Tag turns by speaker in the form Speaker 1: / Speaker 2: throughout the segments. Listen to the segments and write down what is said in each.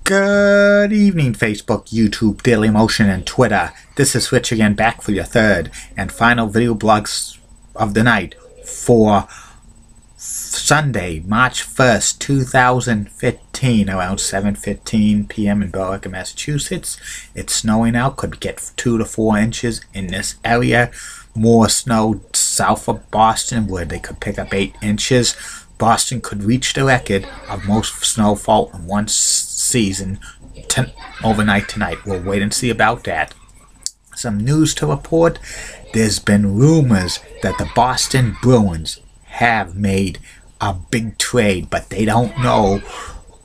Speaker 1: Good evening, Facebook, YouTube, Daily Motion, and Twitter. This is Rich again, back for your third and final video blogs of the night for Sunday, March 1st, 2015, around 7:15 p.m. in Berwick, Massachusetts. It's snowing out, could get 2 to 4 inches in this area. More snow south of Boston, where they could pick up 8 inches. Boston could reach the record of most snowfall in one season overnight tonight. We'll wait and see about that. Some news to report. There's been rumors that the Boston Bruins have made a big trade, but they don't know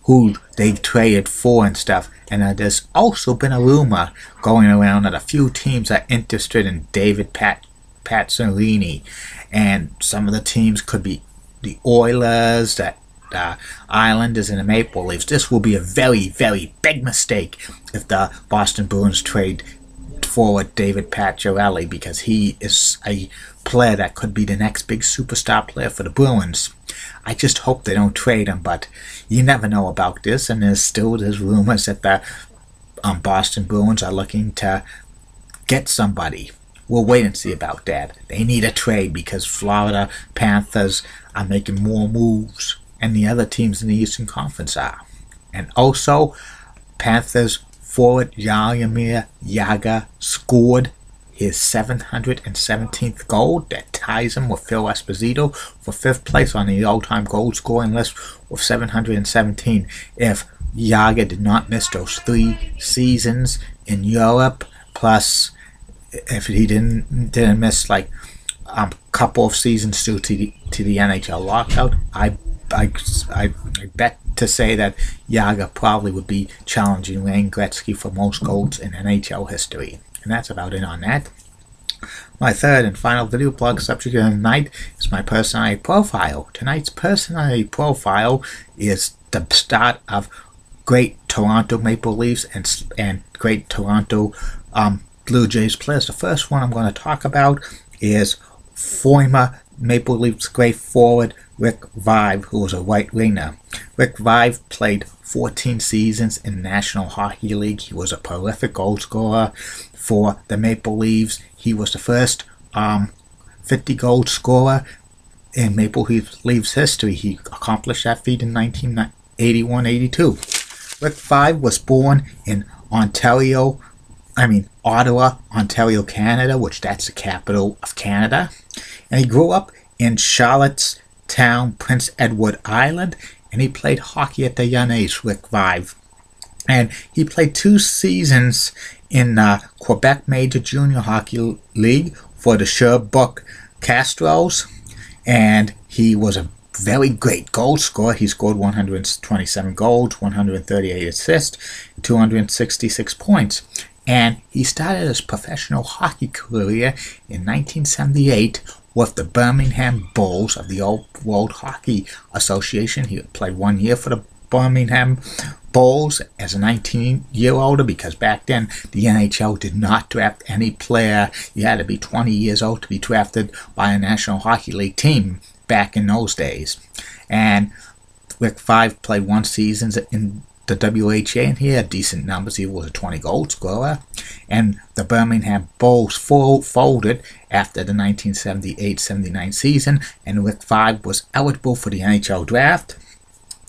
Speaker 1: who they traded for and stuff. And there's also been a rumor going around that a few teams are interested in David Pazzolini, and some of the teams could be the Oilers, the Islanders, and the Maple Leafs. This will be a very, very big mistake if the Boston Bruins trade forward David Pazzolini, because he is a player that could be the next big superstar player for the Bruins. I just hope they don't trade him, but you never know about this, and there's rumors that the Boston Bruins are looking to get somebody. We'll wait and see about that. They need a trade because Florida Panthers are making more moves, and the other teams in the Eastern Conference are. And also, Panthers forward Jaromir Jagr scored his 717th goal. That ties him with Phil Esposito for 5th place on the all-time goal scoring list with 717. If Jagr did not miss those 3 seasons in Europe, plus if he didn't miss like a couple of seasons due to the NHL lockout, I bet to say that Jagr probably would be challenging Wayne Gretzky for most goals in NHL history. And that's about it on that. My third and final video blog subject of the night is my personality profile. Tonight's personality profile is the start of great Toronto Maple Leafs and great Toronto Blue Jays players. The first one I'm going to talk about is former Maple Leafs great forward Rick Vaive, who was a right winger. Rick Vaive played 14 seasons in the National Hockey League. He was a prolific goal scorer for the Maple Leafs. He was the first 50-goal scorer in Maple Leafs history. He accomplished that feat in 1981-82. Rick Vaive was born in Ottawa, Ontario, Canada, which that's the capital of Canada. And he grew up in Charlottetown, Prince Edward Island, and he played hockey at the young age, Rick Vaive. And he played 2 seasons in Quebec Major Junior Hockey League for the Sherbrooke Castros, and he was a very great goal scorer. He scored 127 goals, 138 assists, 266 points. And he started his professional hockey career in 1978 with the Birmingham Bulls of the Old World Hockey Association. He played 1 year for the Birmingham Bulls as a 19-year-old, because back then the NHL did not draft any player. You had to be 20 years old to be drafted by a National Hockey League team back in those days. And Rick Vaive played 1 season in the WHA, and he had decent numbers. He was a 20-goal scorer. And the Birmingham Bulls folded after the 1978-79 season, and Rick Vaive was eligible for the NHL draft.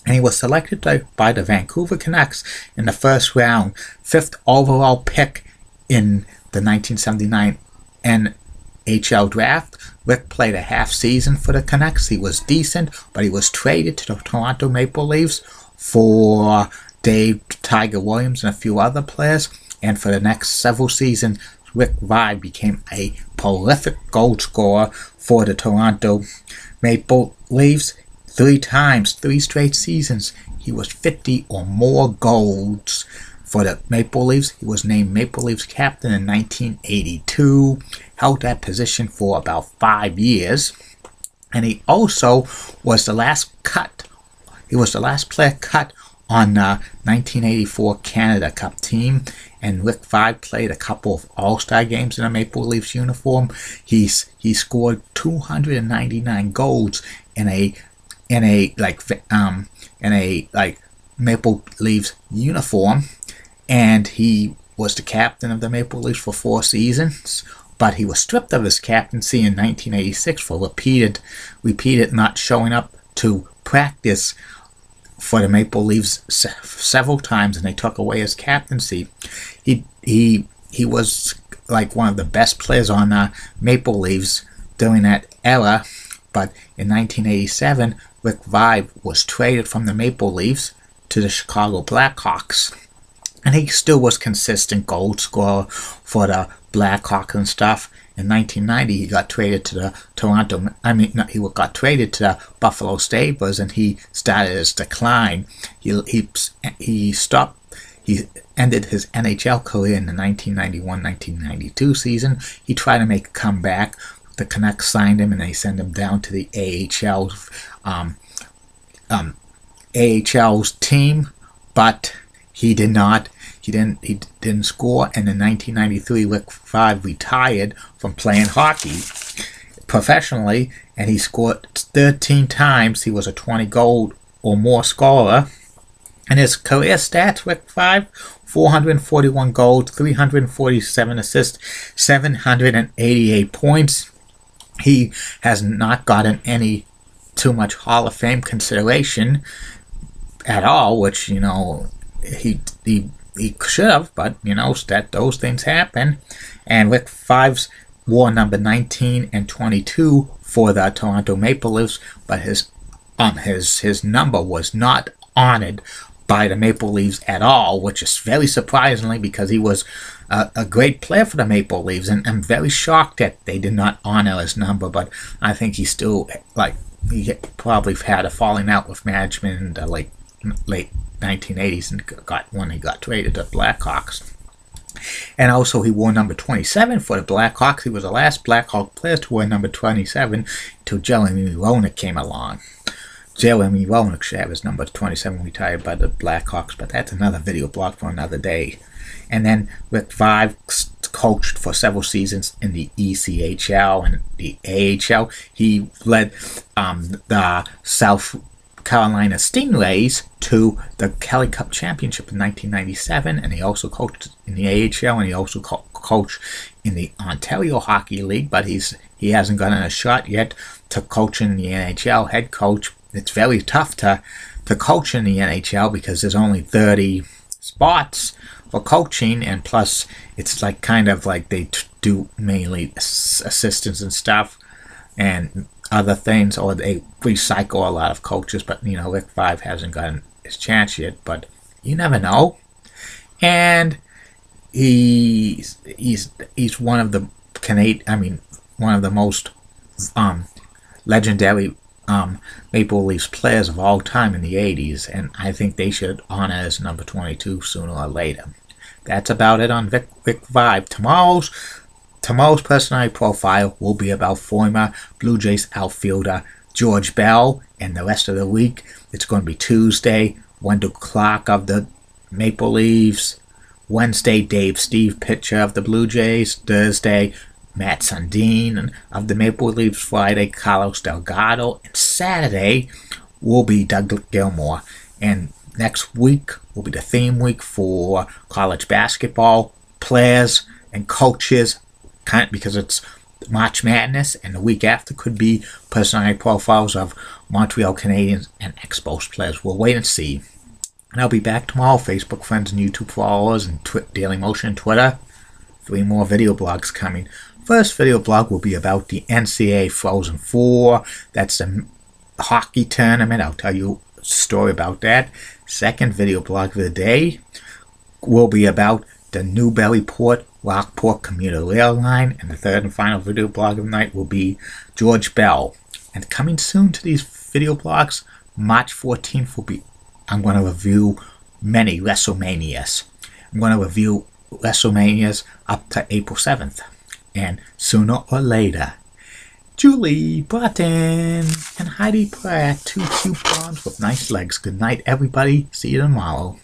Speaker 1: And he was selected by the Vancouver Canucks in the first round, 5th overall pick in the 1979 NHL draft. Rick played a half season for the Canucks. He was decent, but he was traded to the Toronto Maple Leafs for Dave Tiger Williams and a few other players. And for the next several seasons, Rick Vaive became a prolific goal scorer for the Toronto Maple Leafs. 3 times, 3 straight seasons, he was 50 or more goals for the Maple Leafs. He was named Maple Leafs captain in 1982, held that position for about 5 years, and he also was the last cut. He was the last player cut on the 1984 Canada Cup team, and Rick Vaive played a couple of All-Star games in a Maple Leafs uniform. He scored 299 goals in a Maple Leafs uniform, and he was the captain of the Maple Leafs for 4 seasons, but he was stripped of his captaincy in 1986 for repeated not showing up to practice for the Maple Leafs several times, and they took away his captaincy. He was like one of the best players on the Maple Leafs during that era, but in 1987, Rick Vaive was traded from the Maple Leafs to the Chicago Blackhawks, and he still was consistent goal scorer for the Blackhawks and stuff. In 1990, he got traded to the he got traded to the Buffalo Sabres, and he started his decline. He ended his NHL career in the 1991-1992 season. He tried to make a comeback. The Canucks signed him, and they sent him down to the AHL's team, but he did not. He didn't score, and in 1993, Rick Vaive retired from playing hockey professionally, and he scored 13 times. He was a 20-goal or more scorer. And his career stats, Rick Vaive, 441 goals, 347 assists, 788 points. He has not gotten any too much Hall of Fame consideration at all, which, you know, he should have, but, you know, those things happen. And Rick Vaive's wore number 19 and 22 for the Toronto Maple Leafs, but his number was not honored by the Maple Leafs at all, which is very surprisingly, because he was a great player for the Maple Leafs, and I'm very shocked that they did not honor his number. But I think he still, like, he probably had a falling out with management in the late 1980s, and when he got traded to Blackhawks. And also he wore number 27 for the Blackhawks. He was the last Blackhawk player to wear number 27 until Jeremy Roenick came along. Jeremy Roenick should have his number 27 retired by the Blackhawks, but that's another video blog for another day. And then Rick Vaive coached for several seasons in the ECHL and the AHL. He led the South Carolina Stingrays to the Kelly Cup Championship in 1997, and he also coached in the AHL, and he also coached in the Ontario Hockey League, but he hasn't gotten a shot yet to coach in the NHL head coach. It's very tough to coach in the NHL because there's only 30 spots for coaching, and plus it's like kind of like they do mainly assistants and stuff and other things, or they recycle a lot of coaches. But, you know, Rick Vaive hasn't gotten his chance yet, but you never know. And he's one of the one of the most legendary Maple Leafs players of all time in the 80s, and I think they should honor his number 22 sooner or later. That's about it on Rick Vaive. Tomorrow's personality profile will be about former Blue Jays outfielder George Bell, and the rest of the week it's going to be Tuesday, Wendell Clark of the Maple Leafs, Wednesday, Dave Steve, pitcher of the Blue Jays, Thursday, Matt Sundin of the Maple Leafs, Friday, Carlos Delgado, and Saturday will be Doug Gilmour. And next week will be the theme week for college basketball players and coaches, because it's March Madness, and the week after could be personality profiles of Montreal Canadiens and Expos players. We'll wait and see. And I'll be back tomorrow, Facebook friends and YouTube followers and Daily Motion and Twitter. 3 more video blogs coming. First video blog will be about the NCAA Frozen Four. That's the hockey tournament. I'll tell you a story about that. Second video blog of the day will be about the Newburyport Rockport commuter rail line. And the third and final video blog of the night will be George Bell. And coming soon to these video blogs, March 14th will be, I'm going to review many WrestleManias. I'm going to review WrestleManias up to April 7th. And sooner or later, Julie Button and Heidi Pratt, 2 cute blondes with nice legs. Good night, everybody. See you tomorrow.